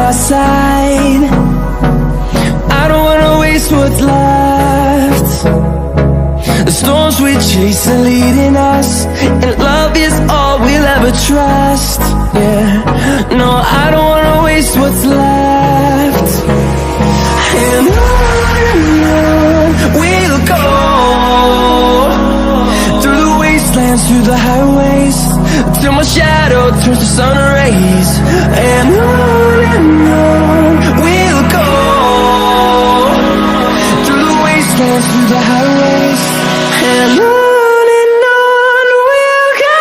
our side. I don't wanna waste what's left. The storms we chase are leading us, and love is all we'll ever trust. Yeah, no, I don't wanna waste what's left. And on we'll go, through the wastelands, through the highways, till my shadow turns to sun rays. And on we'll go, through the wastelands, through the highways, and on we'll go.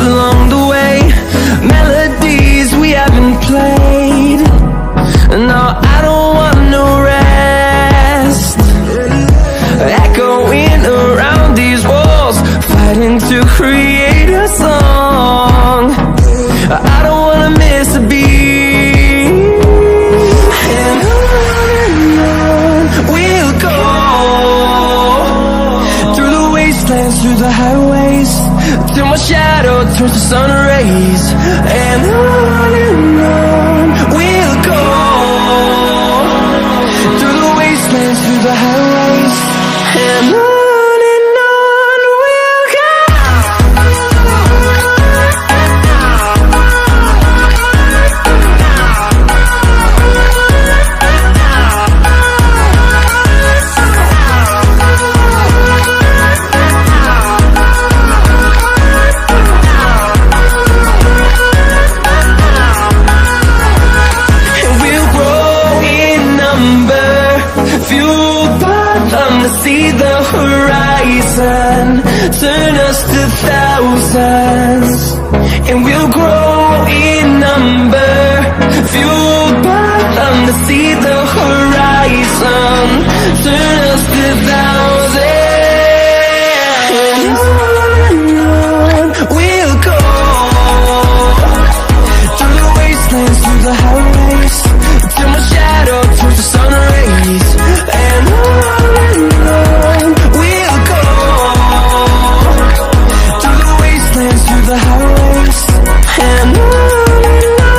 Along the way, melodies we haven't played. No, I don't want no rest. Echoing around these walls, fighting to create a song. I don't wanna miss a beat. And on we'll go, through the wastelands, through the highways, till my shadow turns to sun rays. And on we'll go, through the wastelands, through the highways, and on we'll go. See the horizon, turn us to thousands, and we'll grow in number, fueled by them to see the horizon, turn us to thousands. And on we'll go, through the wastelands, through the highways, till my shadow turns to sun rays. And on we'll go, through the wastelands, through the highways, and on we'll go.